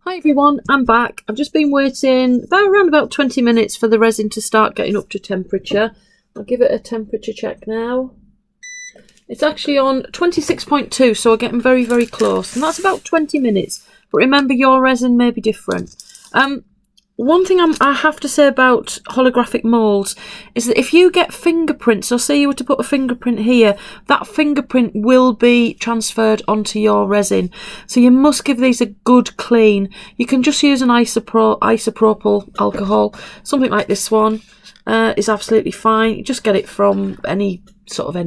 Hi everyone, I'm back. I've just been waiting around about 20 minutes for the resin to start getting up to temperature. I'll give it a temperature check now. It's actually on 26.2, so we're getting very, very close. And that's about 20 minutes. But remember, your resin may be different. One thing I have to say about holographic moulds is that if you get fingerprints, so say you were to put a fingerprint here, that fingerprint will be transferred onto your resin. So you must give these a good clean. You can just use an isopropyl alcohol. Something like this one is absolutely fine. You just get it from any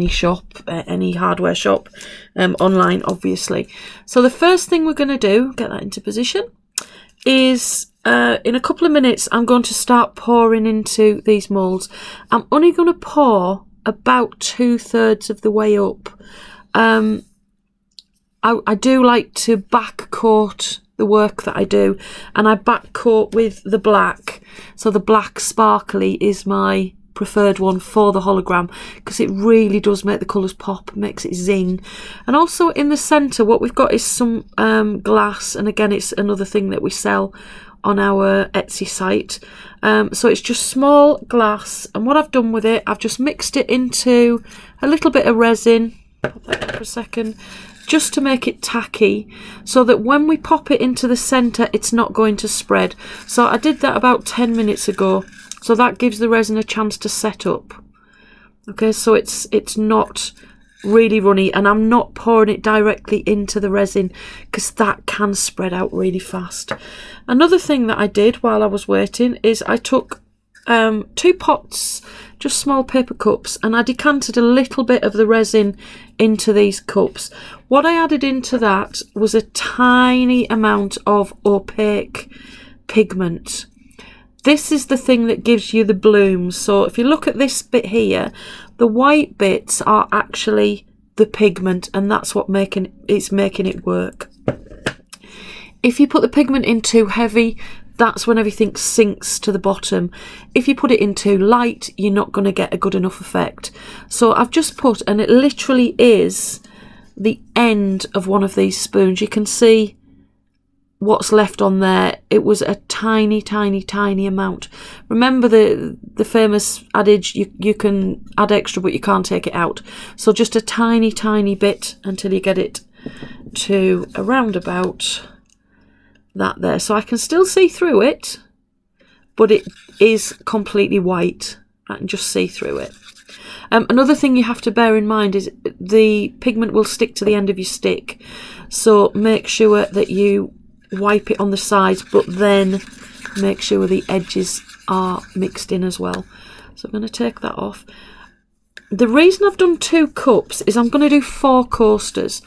shop, any hardware shop, online obviously. So the first thing we're going to do, get that into position, is in a couple of minutes I'm going to start pouring into these moulds. I'm only going to pour about 2/3 of the way up. I do like to back coat the work that I do, and I back coat with the black. So the black sparkly is my preferred one for the hologram because it really does make the colours pop, makes it zing. And also in the centre what we've got is some glass, and again it's another thing that we sell on our Etsy site. So it's just small glass, and what I've done with it, I've just mixed it into a little bit of resin. Pop that up for a second, just to make it tacky, so that when we pop it into the centre it's not going to spread. So I did that about 10 minutes ago, so that gives the resin a chance to set up. Okay, so it's not really runny, and I'm not pouring it directly into the resin because that can spread out really fast. Another thing that I did while I was waiting is I took 2 pots, just small paper cups, and I decanted a little bit of the resin into these cups. What I added into that was a tiny amount of opaque pigment. This is the thing that gives you the blooms. So if you look at this bit here, the white bits are actually the pigment, and that's what making it work. If you put the pigment in too heavy, that's when everything sinks to the bottom. If you put it in too light, you're not going to get a good enough effect. So I've just put, and it literally is the end of one of these spoons. You can see what's left on there. It was a tiny, tiny, tiny amount. Remember the famous adage, you can add extra but you can't take it out. So just a tiny, tiny bit until you get it to around about that there. So I can still see through it, but it is completely white. I can just see through it. Another thing you have to bear in mind is the pigment will stick to the end of your stick. So make sure that you wipe it on the sides, but then make sure the edges are mixed in as well. So I'm going to take that off. The reason I've done 2 cups is I'm going to do 4 coasters.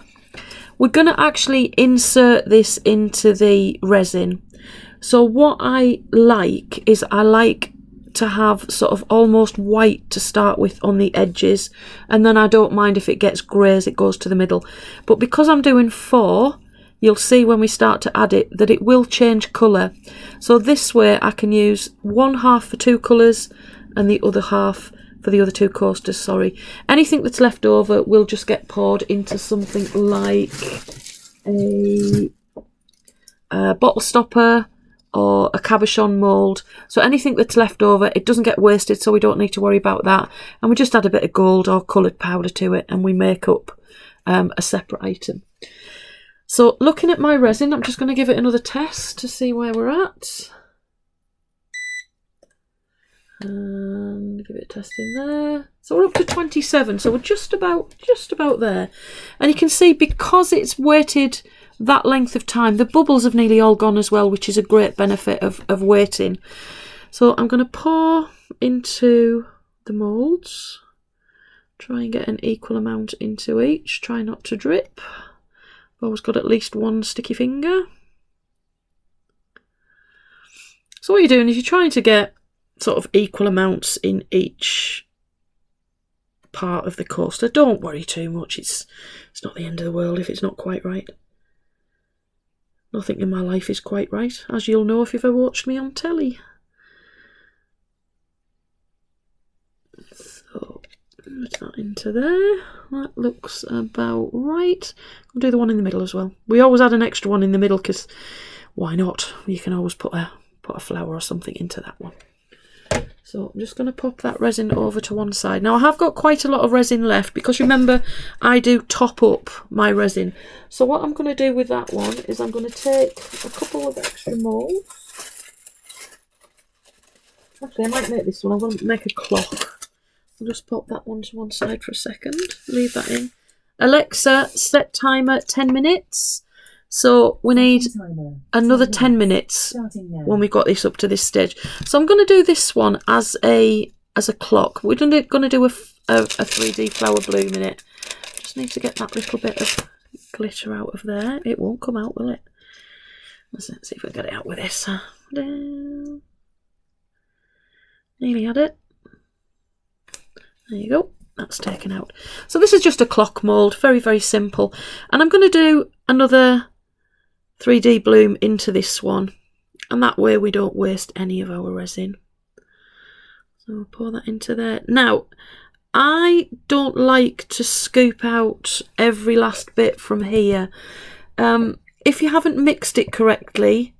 We're going to actually insert this into the resin. So what I like is I like to have sort of almost white to start with on the edges, and then I don't mind if it gets grey as it goes to the middle. But because I'm doing 4, you'll see when we start to add it that it will change colour. So this way I can use one half for 2 colours and the other half for the other 2 coasters, sorry. Anything that's left over will just get poured into something like a bottle stopper or a cabochon mould. So anything that's left over, it doesn't get wasted, so we don't need to worry about that. And we just add a bit of gold or coloured powder to it, and we make up a separate item. So looking at my resin, I'm just going to give it another test to see where we're at. And give it a test in there. So we're up to 27, so we're just about there. And you can see, because it's waited that length of time, the bubbles have nearly all gone as well, which is a great benefit of waiting. So I'm going to pour into the moulds. Try and get an equal amount into each. Try not to drip. Always got at least one sticky finger. So what you're doing is you're trying to get sort of equal amounts in each part of the coaster. Don't worry too much. It's not the end of the world if it's not quite right. Nothing in my life is quite right, as you'll know if you've ever watched me on telly. So put that into there. That looks about right. I'll do the one in the middle as well. We always add an extra one in the middle because why not? You can always put a flower or something into that one. So I'm just going to pop that resin over to one side. Now I have got quite a lot of resin left because remember I do top up my resin. So what I'm going to do with that one is I'm going to take a couple of extra molds. Actually I might make this one, I'm going to make a clock. I'll just pop that one to one side for a second, leave that in. Alexa, set timer 10 minutes. So we need another 10 minutes when we've got this up to this stage. So I'm going to do this one as a clock. We're going to do a 3D flower bloom in it. Just need to get that little bit of glitter out of there. It won't come out, will it? Let's see if we can get it out with this. Nearly had it. There you go. That's taken out. So this is just a clock mould. Very, very simple. And I'm going to do another 3D bloom into this one, and that way we don't waste any of our resin. So I'll pour that into there. Now I don't like to scoop out every last bit from here. If you haven't mixed it correctly,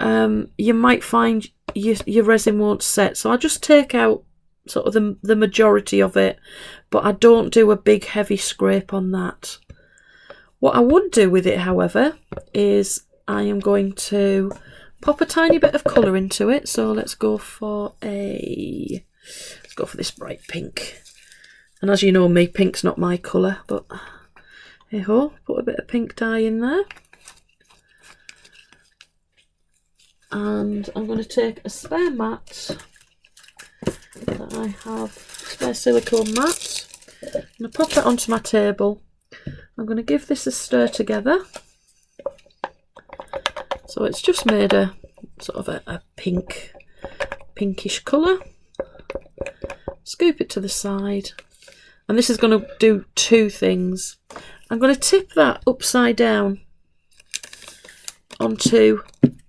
you might find your resin won't set. So I'll just take out sort of the majority of it, but I don't do a big heavy scrape on that. What I would do with it, however, is I am going to pop a tiny bit of colour into it. So let's go for this bright pink. And as you know me, pink's not my colour, but hey ho, put a bit of pink dye in there. And I'm going to take a spare mat that I have, spare silicone mat. I'm going to pop that onto my table. I'm going to give this a stir together. So it's just made a sort of a pinkish colour. Scoop it to the side. And this is going to do two things. I'm going to tip that upside down onto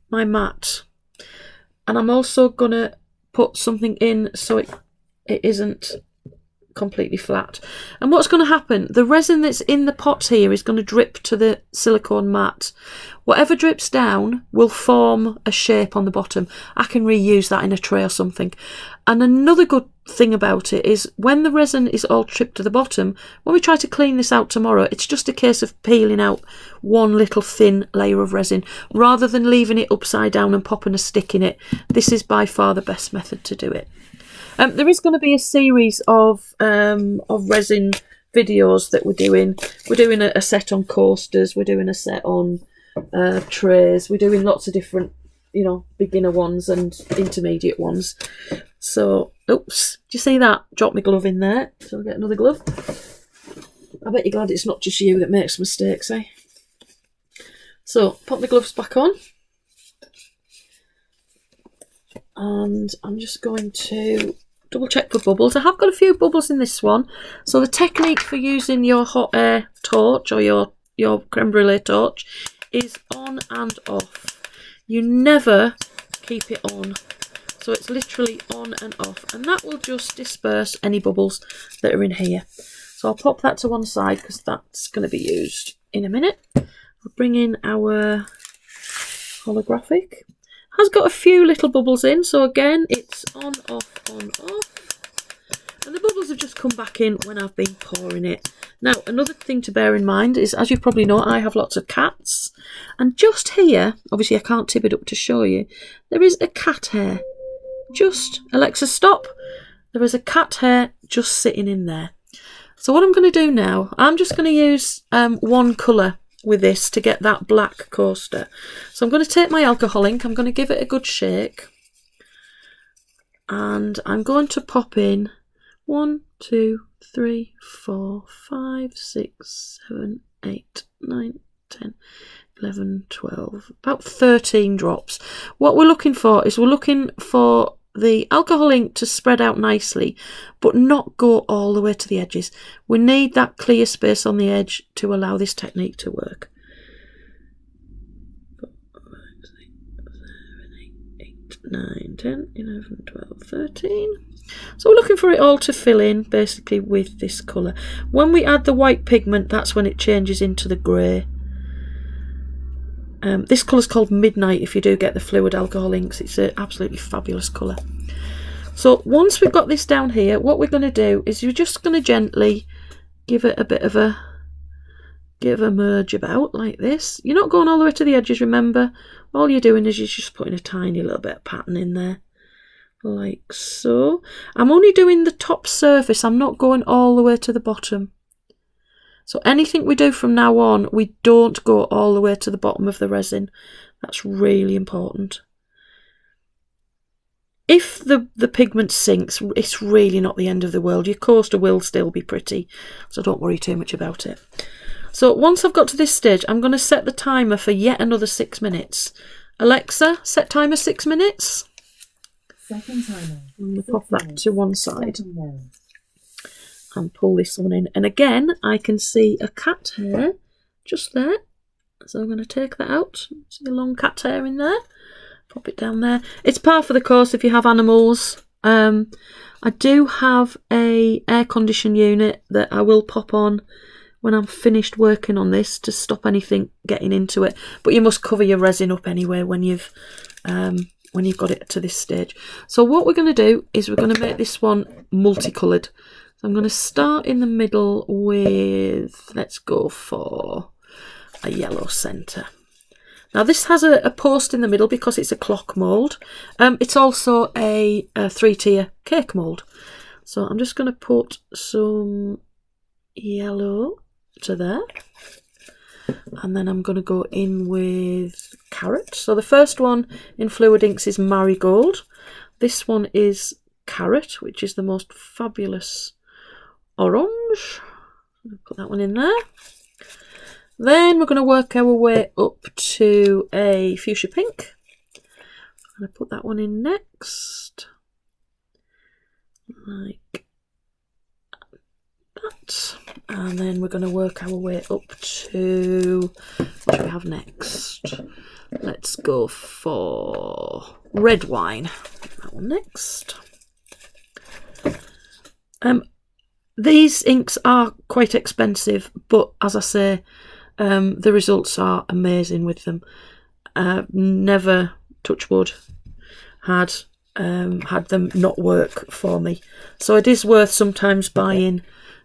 my mat. And I'm also going to put something in so it isn't completely flat. And what's going to happen, the resin that's in the pot here is going to drip to the silicone mat. Whatever drips down will form a shape on the bottom. I can reuse that in a tray or something. And another good thing about it is when the resin is all tripped to the bottom, when we try to clean this out tomorrow, it's just a case of peeling out one little thin layer of resin rather than leaving it upside down and popping a stick in it. This is by far the best method to do it. There is going to be a series of resin videos that we're doing. We're doing a set on coasters. We're doing a set on trays. We're doing lots of different, beginner ones and intermediate ones. So, oops, do you see that? Drop my glove in there. So I'll get another glove. I bet you're glad it's not just you that makes mistakes, eh? So, pop my gloves back on. And I'm just going to double check for bubbles. I have got a few bubbles in this one. So the technique for using your hot air torch or your creme brulee torch is on and off. You never keep it on. So it's literally on and off. And that will just disperse any bubbles that are in here. So I'll pop that to one side because that's going to be used in a minute. I'll bring in our holographic. Has got a few little bubbles in, so again it's on, off, and the bubbles have just come back in when I've been pouring it. Now another thing to bear in mind is, as you probably know, I have lots of cats, and just here, obviously I can't tip it up to show you, there is a cat hair. Just, Alexa stop, there is a cat hair just sitting in there. So what I'm going to do now, I'm just going to use one colour with this to get that black coaster. So I'm going to take my alcohol ink, I'm going to give it a good shake, and I'm going to pop in 1, 2, 3, 4, 5, 6, 7, 8, 9, 10, 11, 12, about 13 drops. What we're looking for is we're looking for the alcohol ink to spread out nicely but not go all the way to the edges. We need that clear space on the edge to allow this technique to work. 4, 5, 6, 7, 8, 9, 10, 11, 12, 13. So we're looking for it all to fill in basically with this colour. When we add the white pigment, that's when it changes into the grey. This colour's called Midnight if you do get the fluid alcohol inks. It's an absolutely fabulous colour. So once we've got this down here, what we're going to do is you're just going to gently give it a bit of a merge about like this. You're not going all the way to the edges, remember. All you're doing is you're just putting a tiny little bit of pattern in there. Like so. I'm only doing the top surface. I'm not going all the way to the bottom. So anything we do from now on, we don't go all the way to the bottom of the resin. That's really important. If the pigment sinks, it's really not the end of the world. Your coaster will still be pretty, so don't worry too much about it. So once I've got to this stage, I'm going to set the timer for yet another 6 minutes. Alexa, set timer 6 minutes. Second timer. I'm going to pop that to one side and pull this one in. And again, I can see a cat hair just there. So I'm going to take that out. See a long cat hair in there. Pop it down there. It's par for the course if you have animals. I do have a air condition unit that I will pop on when I'm finished working on this to stop anything getting into it. But you must cover your resin up anyway when you've got it to this stage. So what we're going to do is we're going to make this one multicoloured. So I'm going to start in the middle with, let's go for a yellow centre. Now this has a post in the middle because it's a clock mould. It's also a 3-tier cake mould. So I'm just going to put some yellow to there. And then I'm going to go in with carrot. So the first one in Fluid Inks is Marigold. This one is Carrot, which is the most fabulous orange. Put that one in there. Then we're going to work our way up to a fuchsia pink. I'm going to put that one in next. Like that. And then we're going to work our way up to, what do we have next? Let's go for red wine. That one next. These inks are quite expensive, but as I say, the results are amazing with them. Never, touch wood, had them not work for me. So it is worth sometimes buying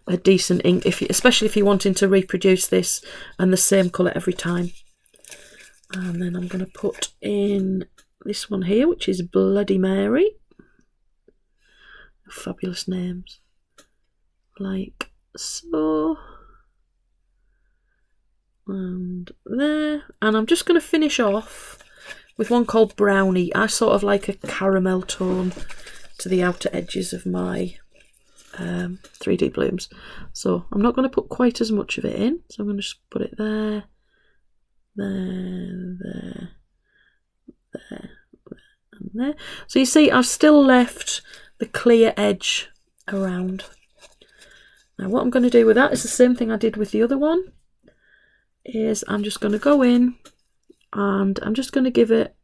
a decent ink, especially if you're wanting to reproduce this and the same colour every time. And then I'm going to put in this one here, which is Bloody Mary. Fabulous names. Like so. And there. And I'm just going to finish off with one called Brownie. I sort of like a caramel tone to the outer edges of my 3D blooms. So I'm not going to put quite as much of it in. So I'm going to just put it there, there, and there. So you see I've still left the clear edge around. Now what I'm going to do with that is the same thing I did with the other one. Is I'm just going to go in and I'm just going to give it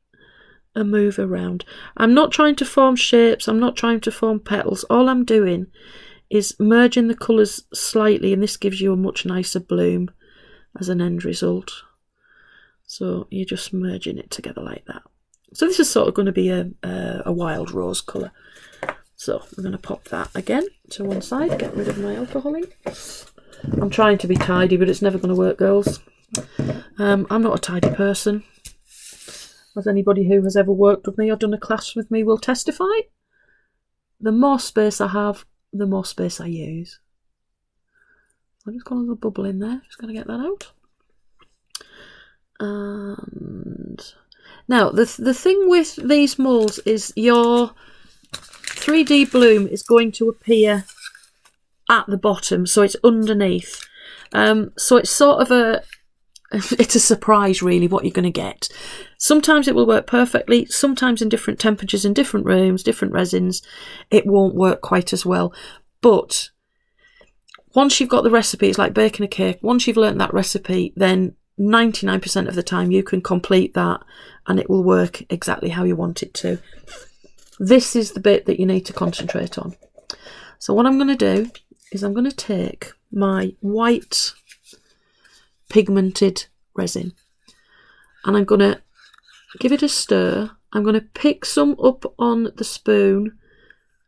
a move around. I'm not trying to form shapes, I'm not trying to form petals. All I'm doing is merging the colours slightly, and this gives you a much nicer bloom as an end result. So you're just merging it together like that. So this is sort of going to be a wild rose colour. So I'm going to pop that again to one side, get rid of my alcohol ink. I'm trying to be tidy, but it's never going to work, girls. I'm not a tidy person. As anybody who has ever worked with me or done a class with me will testify. The more space I have, the more space I use. I'm just got a little bubble in there. Just going to get that out. And now the thing with these moulds is your 3D bloom is going to appear at the bottom, so it's underneath. So it's sort of it's a surprise really what you're going to get. Sometimes it will work perfectly, sometimes in different temperatures, in different rooms, different resins, it won't work quite as well. But once you've got the recipe, it's like baking a cake. Once you've learnt that recipe, then 99% of the time you can complete that and it will work exactly how you want it to. This is the bit that you need to concentrate on. So what I'm going to do is I'm going to take my white pigmented resin and I'm going to give it a stir. I'm going to pick some up on the spoon,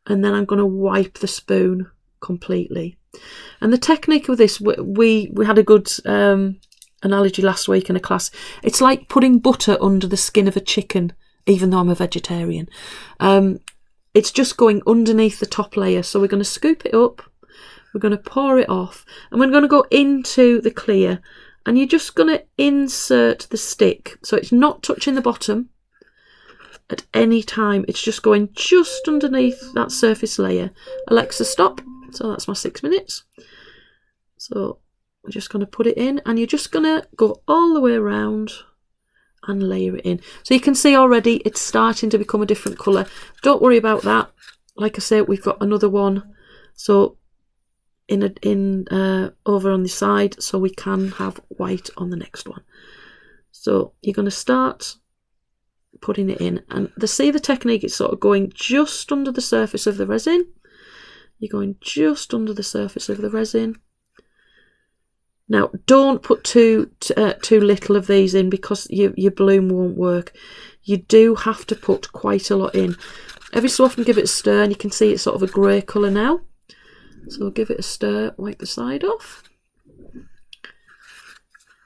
and then I'm going to wipe the spoon completely. And the technique of this, we had a good analogy last week in a class. It's like putting butter under the skin of a chicken, even though I'm a vegetarian. It's just going underneath the top layer. So we're going to scoop it up, we're going to pour it off, and we're going to go into the clear, and you're just going to insert the stick. So it's not touching the bottom at any time. It's just going just underneath that surface layer. Alexa, stop. So that's my 6 minutes. So we're just going to put it in, and you're just going to go all the way around and layer it in. So you can see already it's starting to become a different colour. Don't worry about that. Like I say, we've got another one. So over on the side, so we can have white on the next one. So you're going to start putting it in, and see the technique, it's sort of going just under the surface of the resin. You're going just under the surface of the resin. Now, don't put too little of these in, because your bloom won't work. You do have to put quite a lot in. Every so often give it a stir, and you can see it's sort of a grey colour now. So give it a stir, wipe the side off.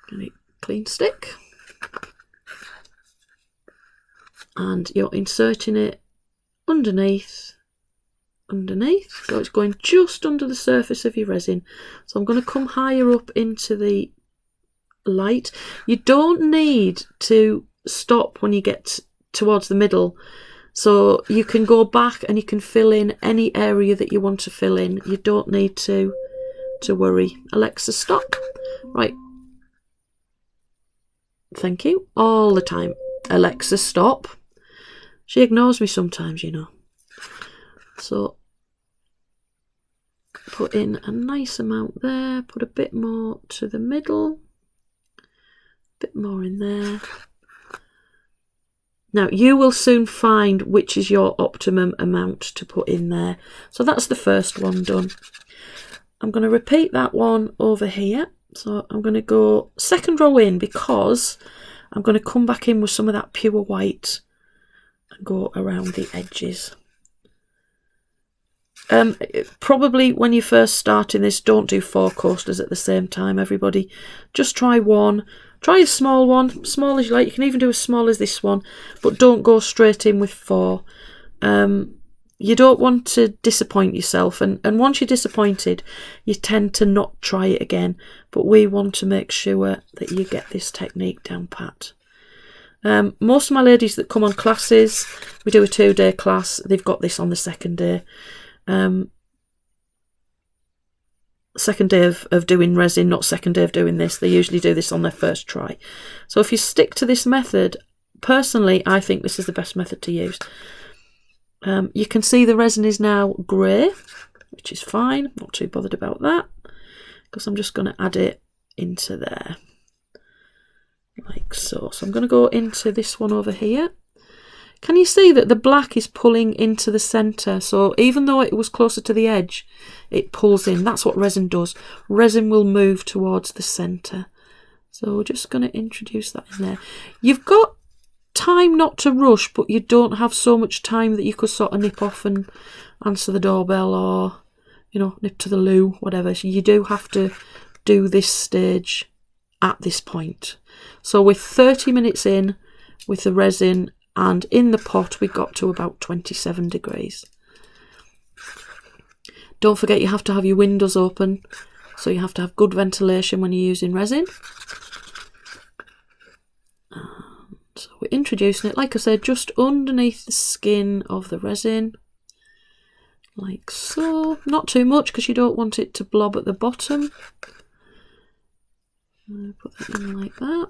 Get a clean stick. And you're inserting it underneath, so it's going just under the surface of your resin. So I'm going to come higher up into the light. You don't need to stop when you get towards the middle, so you can go back and you can fill in any area that you want to fill in. You don't need to worry. Alexa, stop. Right, thank you. All the time. Alexa, stop. She ignores me sometimes, you know. So put in a nice amount there, put a bit more to the middle, a bit more in there. Now you will soon find which is your optimum amount to put in there. So that's the first one done. I'm going to repeat that one over here. So I'm going to go second row in, because I'm going to come back in with some of that pure white and go around the edges. Probably when you're first starting this, don't do 4 coasters at the same time, everybody. Just try one. Try a small one, small as you like. You can even do as small as this one, but don't go straight in with 4. You don't want to disappoint yourself, and once you're disappointed, you tend to not try it again. But we want to make sure that you get this technique down pat. Most of my ladies that come on classes, we do a 2-day class, they've got this on the second day. Second day of doing resin, not second day of doing this. They usually do this on their first try. So if you stick to this method, personally, I think this is the best method to use. You can see the resin is now grey, which is fine. Not too bothered about that, because I'm just going to add it into there, like so. So I'm going to go into this one over here. Can you see that the black is pulling into the centre? So even though it was closer to the edge, it pulls in. That's what resin does. Resin will move towards the centre. So we're just going to introduce that in there. You've got time not to rush, but you don't have so much time that you could sort of nip off and answer the doorbell, or, you know, nip to the loo, whatever. So you do have to do this stage at this point. So we're 30 minutes in with the resin, and in the pot we got to about 27 degrees. Don't forget you have to have your windows open, so you have to have good ventilation when you're using resin. So we're introducing it, like I said, just underneath the skin of the resin, like so. Not too much, because you don't want it to blob at the bottom. Put that in like that.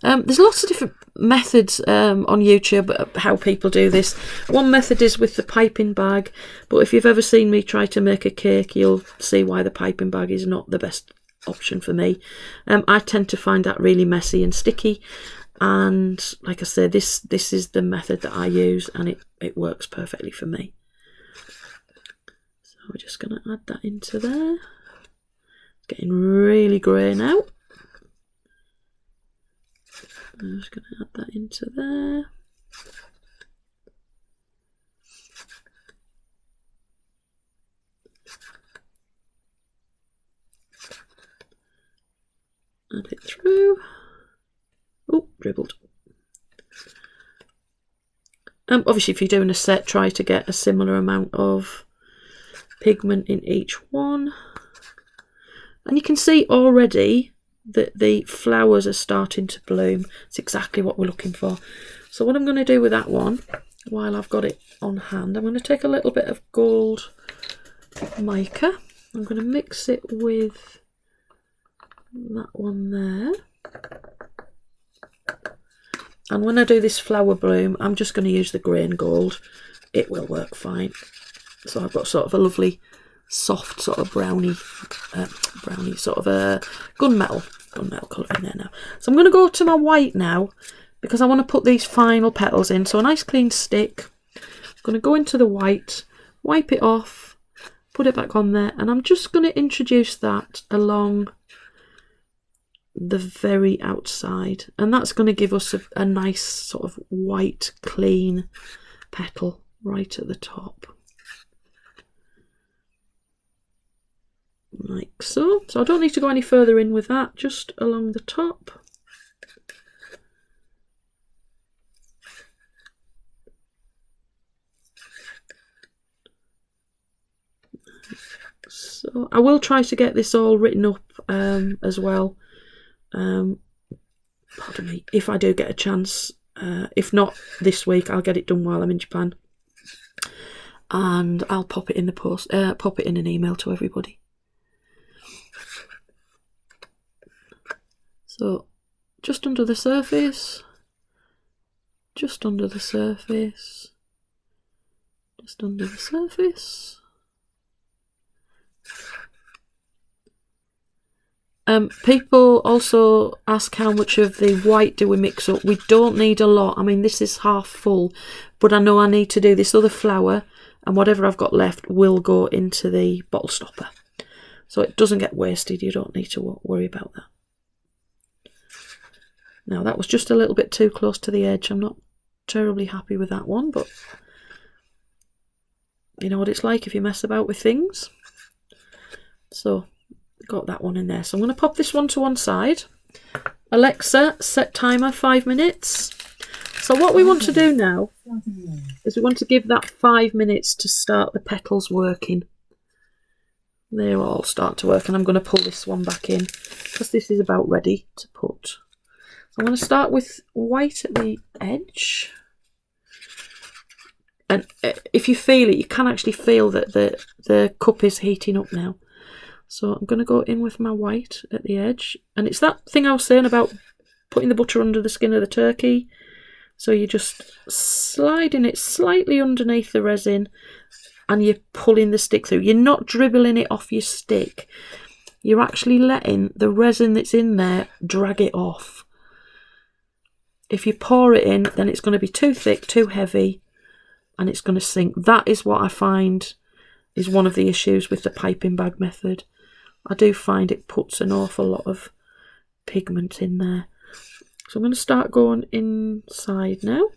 There's lots of different methods on YouTube how people do this. One method is with the piping bag, but if you've ever seen me try to make a cake, you'll see why the piping bag is not the best option for me. I tend to find that really messy and sticky, and like I said, this is the method that I use, and it works perfectly for me. So we're just going to add that into there. It's getting really grey now. I'm just going to add that into there. Add it through. Oh, dribbled. Obviously, if you're doing a set, try to get a similar amount of pigment in each one. And you can see already that the flowers are starting to bloom. It's exactly what we're looking for. So what I'm going to do with that one, while I've got it on hand, I'm going to take a little bit of gold mica. I'm going to mix it with that one there. And when I do this flower bloom, I'm just going to use the grain gold. It will work fine. So I've got sort of a lovely soft sort of brownie sort of a gunmetal colour in there now. So I'm going to go to my white now because I want to put these final petals in. So a nice clean stick. I'm going to go into the white, wipe it off, put it back on there, and I'm just going to introduce that along the very outside, and that's going to give us a nice sort of white clean petal right at the top, like so. So I don't need to go any further in with that, just along the top. So I will try to get this all written up as well. Pardon me, if I do get a chance. If not this week, I'll get it done while I'm in Japan, and I'll pop it in the post. Pop it in an email to everybody. So, just under the surface, just under the surface, just under the surface. People also ask how much of the white do we mix up. We don't need a lot. I mean, this is half full, but I know I need to do this other flower, and whatever I've got left will go into the bottle stopper. So it doesn't get wasted. You don't need to worry about that. Now, that was just a little bit too close to the edge. I'm not terribly happy with that one, but you know what it's like if you mess about with things. So got that one in there. So I'm going to pop this one to one side. Alexa, set timer 5 minutes. So what we want to do now is we want to give that 5 minutes to start the petals working. They'll all start to work, and I'm going to pull this one back in because this is about ready to put. So I'm going to start with white at the edge. And if you feel it, you can actually feel that the cup is heating up now. So I'm going to go in with my white at the edge. And it's that thing I was saying about putting the butter under the skin of the turkey. So you're just sliding it slightly underneath the resin and you're pulling the stick through. You're not dribbling it off your stick. You're actually letting the resin that's in there drag it off. If you pour it in, then it's going to be too thick, too heavy, and it's going to sink. That is what I find is one of the issues with the piping bag method. I do find it puts an awful lot of pigment in there. So I'm going to start going inside now.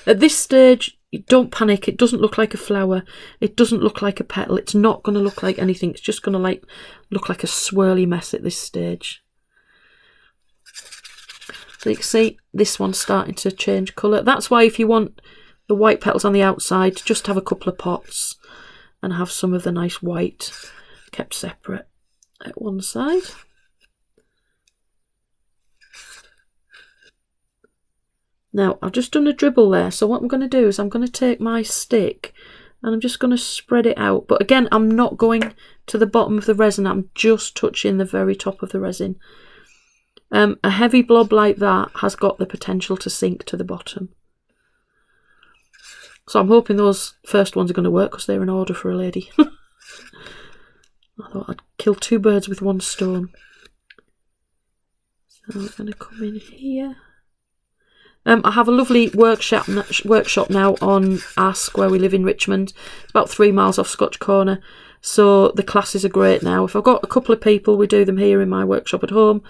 At this stage, don't panic. It doesn't look like a flower. It doesn't look like a petal. It's not going to look like anything. It's just going to look like a swirly mess at this stage. So you can see this one's starting to change colour. That's why if you want the white petals on the outside, just have a couple of pots and have some of the nice white kept separate at one side. Now, I've just done a dribble there, so what I'm going to do is I'm going to take my stick and I'm just going to spread it out. But again, I'm not going to the bottom of the resin, I'm just touching the very top of the resin. A heavy blob like that has got the potential to sink to the bottom. So I'm hoping those first ones are going to work because they're in order for a lady. I thought I'd kill two birds with one stone. So I'm going to come in here. I have a lovely workshop now on Ask, where we live in Richmond. It's about 3 miles off Scotch Corner. So the classes are great now. If I've got a couple of people, we do them here in my workshop at home.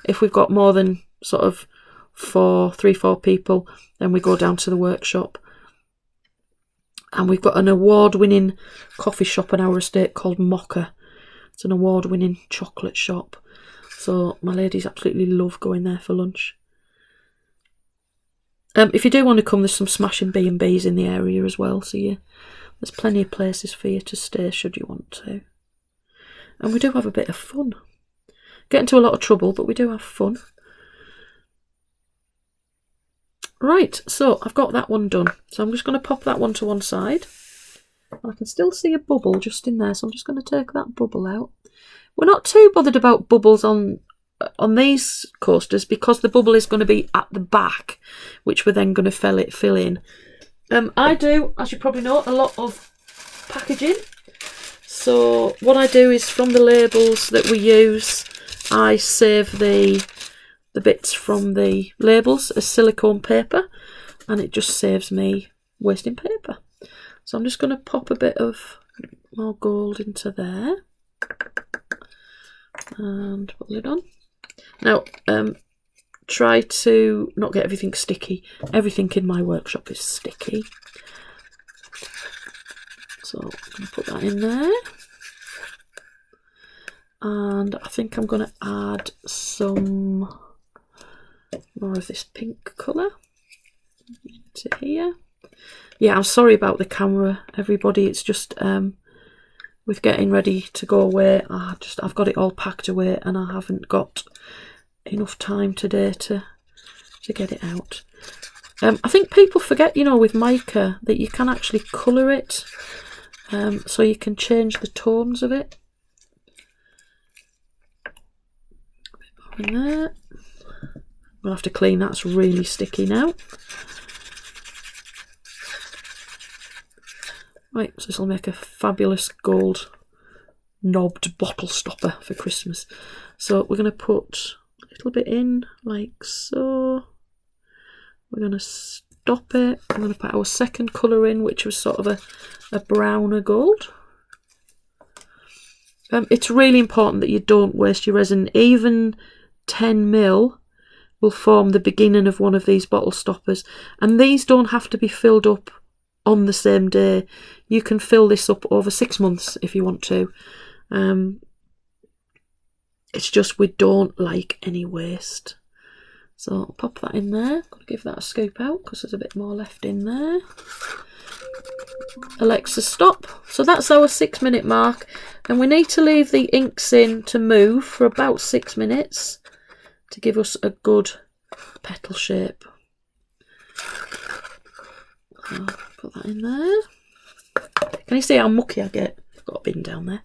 if we've got more than sort of 3-4 people, then we go down to the workshop. And we've got an award-winning coffee shop on our estate called Mocha. It's an award-winning chocolate shop. So my ladies absolutely love going there for lunch. If you do want to come, there's some smashing B&Bs in the area as well. So there's plenty of places for you to stay should you want to. And we do have a bit of fun. Get into a lot of trouble, but we do have fun. Right, so I've got that one done. So I'm just going to pop that one to one side. I can still see a bubble just in there, so I'm just going to take that bubble out. We're not too bothered about bubbles on these coasters because the bubble is going to be at the back, which we're then going to fill in. I do, as you probably know, a lot of packaging. So what I do is from the labels that we use, I save the bits from the labels as silicone paper, and it just saves me wasting paper. So I'm just going to pop a bit of more gold into there and put the lid on. Now, try to not get everything sticky. Everything in my workshop is sticky. So I'm going to put that in there. And I think I'm going to add some more of this pink colour into here. Yeah, I'm sorry about the camera, everybody. It's just with getting ready to go away, I've got it all packed away and I haven't got enough time today to get it out. I think people forget, you know, with mica that you can actually colour it, so you can change the tones of it. A bit more in there. We'll have to clean, that's really sticky now. Right, so this will make a fabulous gold knobbed bottle stopper for Christmas. So we're going to put a little bit in, like so. We're going to stop it. I'm going to put our second colour in, which was sort of a browner gold. It's really important that you don't waste your resin. Even 10ml will form the beginning of one of these bottle stoppers. And these don't have to be filled up on the same day. You can fill this up over 6 months if you want to. It's just we don't like any waste. So I'll pop that in there. Got to give that a scoop out because there's a bit more left in there. Alexa, stop. So that's our 6-minute mark, and we need to leave the inks in to move for about 6 minutes to give us a good petal shape. I'll put that in there. Can you see how mucky I get? I've got a bin down there.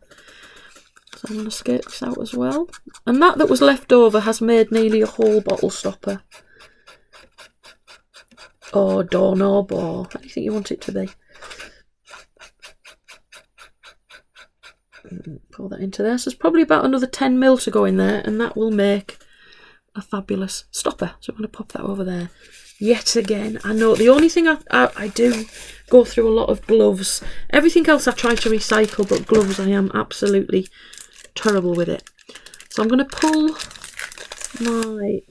So I'm going to skate this out as well. And that was left over has made nearly a whole bottle stopper. Or doorknob, or what do you think you want it to be? Pour that into there. So there's probably about another 10ml to go in there, and that will make a fabulous stopper. So I'm going to pop that over there. Yet again, I know the only thing I do go through a lot of gloves. Everything else I try to recycle, but gloves I am absolutely terrible with it. So I'm going to pull my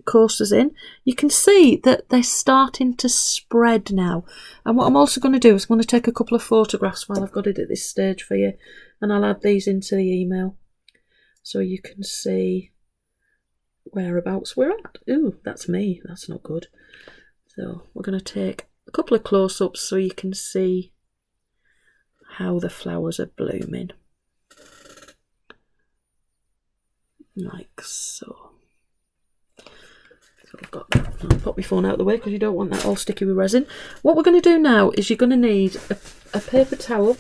coasters in. You can see that they're starting to spread now. And what I'm also going to do is I'm going to take a couple of photographs while I've got it at this stage for you, and I'll add these into the email so you can see whereabouts we're at. Ooh, that's me. That's not good. So we're going to take a couple of close-ups so you can see how the flowers are blooming. Like so. So I've got that. I'll pop my phone out of the way because you don't want that all sticky with resin. What we're going to do now is you're going to need a paper towel.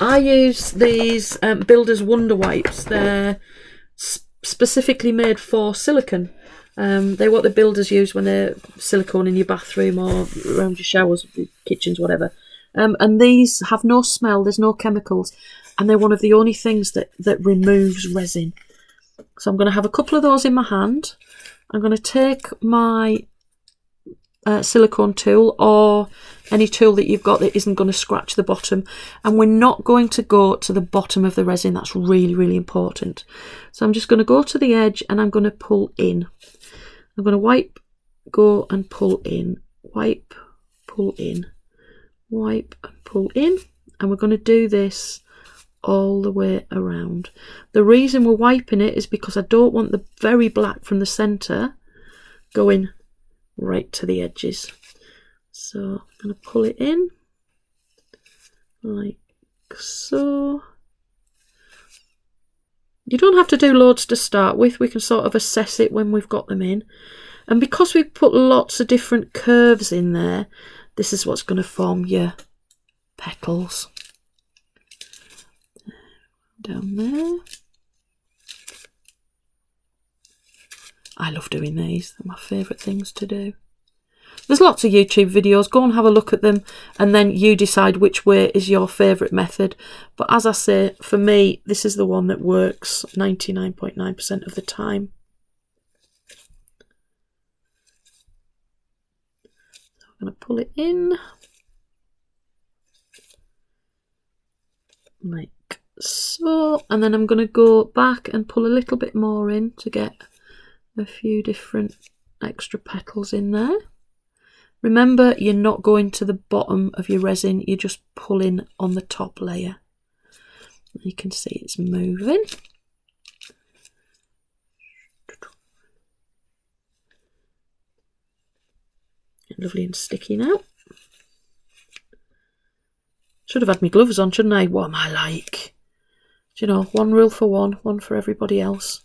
I use these Builder's Wonder Wipes. They're specifically made for silicone. They're what the builders use when they're silicone in your bathroom or around your showers, your kitchens, whatever. And these have no smell, there's no chemicals, and they're one of the only things that removes resin. So I'm going to have a couple of those in my hand. I'm going to take my silicone tool or any tool that you've got that isn't going to scratch the bottom. And we're not going to go to the bottom of the resin. That's really, really important. So I'm just going to go to the edge and I'm going to pull in. I'm going to wipe, go and pull in, wipe, pull in, wipe and pull in. And we're going to do this all the way around. The reason we're wiping it is because I don't want the very black from the centre going right to the edges. So I'm going to pull it in like so. You don't have to do loads to start with. We can sort of assess it when we've got them in. And because we've put lots of different curves in there, this is what's going to form your petals. Down there. I love doing these. They're my favourite things to do. There's lots of YouTube videos. Go and have a look at them and then you decide which way is your favourite method. But as I say, for me, this is the one that works 99.9% of the time. So I'm going to pull it in. Like so, and then I'm going to go back and pull a little bit more in to get a few different extra petals in there. Remember, you're not going to the bottom of your resin, you're just pulling on the top layer. You can see it's moving. Lovely and sticky now. Should have had my gloves on, shouldn't I? What am I like? Do you know, one rule for one for everybody else.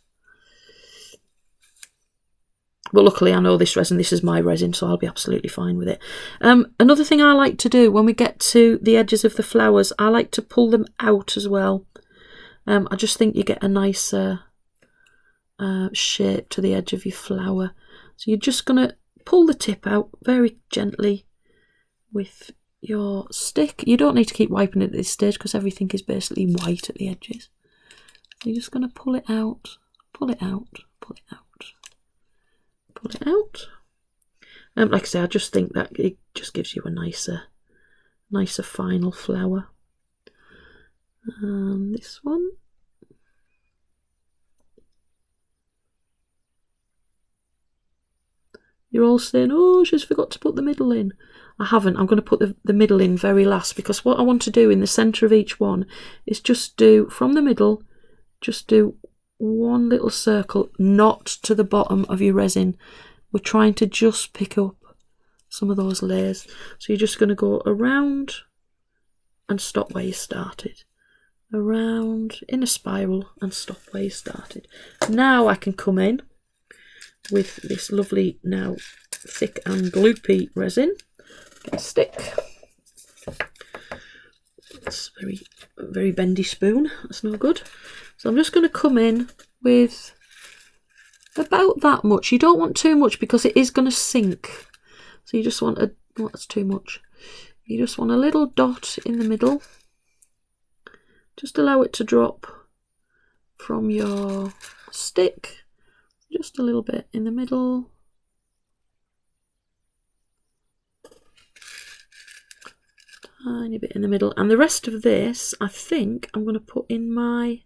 But luckily I know this resin, this is my resin, so I'll be absolutely fine with it. Another thing I like to do when we get to the edges of the flowers, I like to pull them out as well. I just think you get a nicer shape to the edge of your flower. So you're just going to pull the tip out very gently with your stick. You don't need to keep wiping it at this stage because everything is basically white at the edges. So you're just going to pull it out, pull it out, pull it out. Pull it out. Like I say, I just think that it just gives you a nicer final flower. This one. You're all saying, oh, she's forgot to put the middle in. I haven't. I'm going to put the middle in very last because what I want to do in the centre of each one is just do, from the middle, just do one little circle, not to the bottom of your resin. We're trying to just pick up some of those layers. So you're just going to go around and stop where you started. Around in a spiral and stop where you started. Now I can come in with this lovely, now thick and gloopy resin. Get a stick. It's a very bendy spoon. That's no good. So I'm just going to come in with about that much. You don't want too much because it is going to sink. So you just want a, well, that's too much. You just want a little dot in the middle. Just allow it to drop from your stick. Just a little bit in the middle. Tiny bit in the middle. And the rest of this, I think I'm going to put in my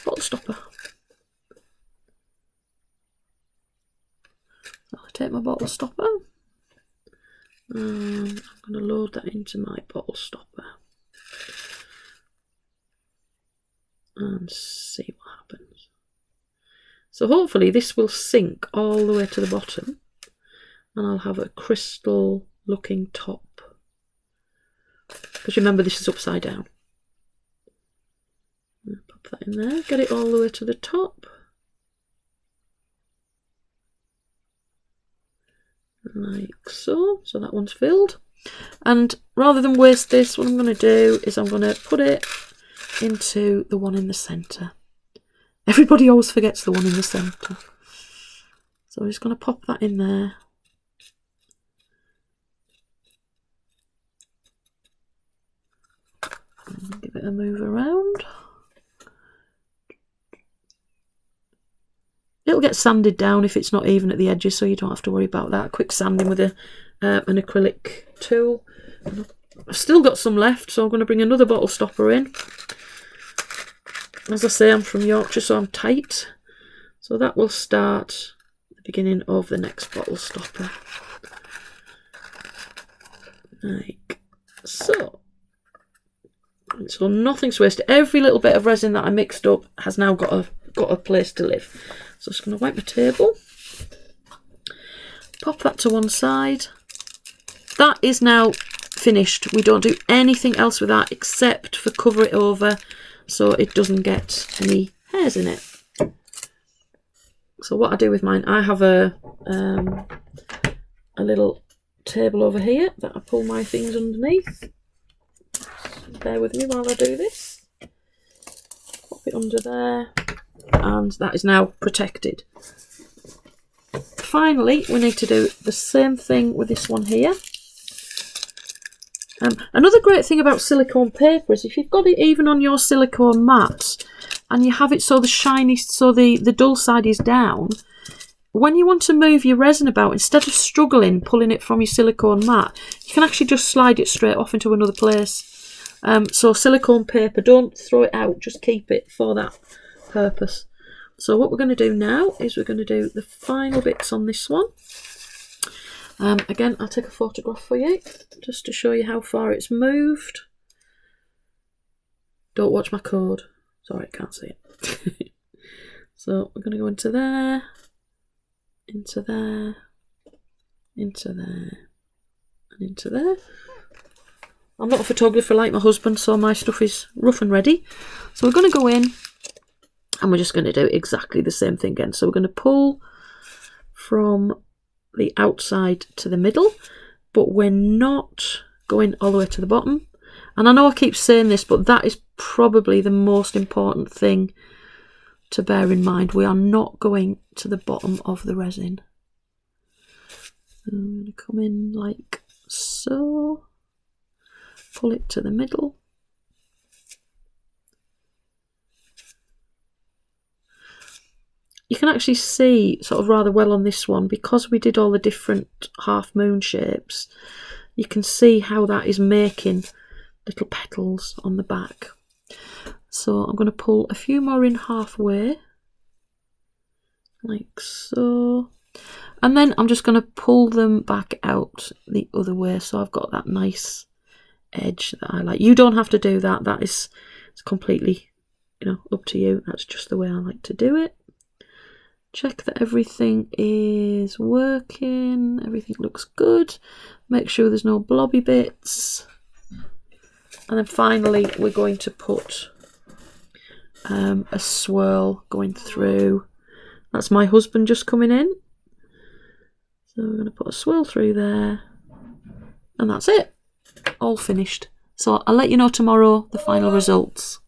bottle stopper. I'll take my bottle stopper. I'm going to load that into my bottle stopper. And see what happens. So hopefully this will sink all the way to the bottom and I'll have a crystal looking top. Because remember, this is upside down. Pop that in there, get it all the way to the top. Like so. So that one's filled. And rather than waste this, what I'm going to do is I'm going to put it into the one in the centre. Everybody always forgets the one in the centre. So I'm just going to pop that in there. And give it a move around. It'll get sanded down if it's not even at the edges, so you don't have to worry about that. Quick sanding with an acrylic tool. I've still got some left, so I'm going to bring another bottle stopper in. As I say, I'm from Yorkshire, so I'm tight. So that will start at the beginning of the next bottle stopper. Like so. So nothing's wasted. Every little bit of resin that I mixed up has now got a place to live. So I'm just going to wipe my table. Pop that to one side. That is now finished. We don't do anything else with that except for cover it over so it doesn't get any hairs in it. So what I do with mine, I have a little table over here that I pull my things underneath. Bear with me while I do this. Pop it under there, and that is now protected. Finally, we need to do the same thing with this one here. Another great thing about silicone paper is if you've got it even on your silicone mat and you have it so the shiny, so the dull side is down, when you want to move your resin about, instead of struggling pulling it from your silicone mat, you can actually just slide it straight off into another place. So silicone paper, don't throw it out, just keep it for that purpose. So what we're going to do now is we're going to do the final bits on this one. Again, I'll take a photograph for you, just to show you how far it's moved. Don't watch my code. Sorry, I can't see it. So we're going to go into there, into there, into there, and into there. I'm not a photographer like my husband, so my stuff is rough and ready. So we're going to go in, and we're just going to do exactly the same thing again. So we're going to pull from the outside to the middle, but we're not going all the way to the bottom. And I know I keep saying this, but that is probably the most important thing to bear in mind. We are not going to the bottom of the resin. I'm going to come in like so, pull it to the middle. You can actually see sort of rather well on this one, because we did all the different half moon shapes, you can see how that is making little petals on the back. So I'm going to pull a few more in halfway, like so, and then I'm just going to pull them back out the other way, so I've got that nice edge that I like. You don't have to do that, that is, it's completely, you know, up to you. That's just the way I like to do it. Check that everything is working, everything looks good, make sure there's no blobby bits, and then finally we're going to put a swirl going through. That's my husband just coming in, so we're going to put a swirl through there, and that's it, all finished. So I'll let you know tomorrow the final results.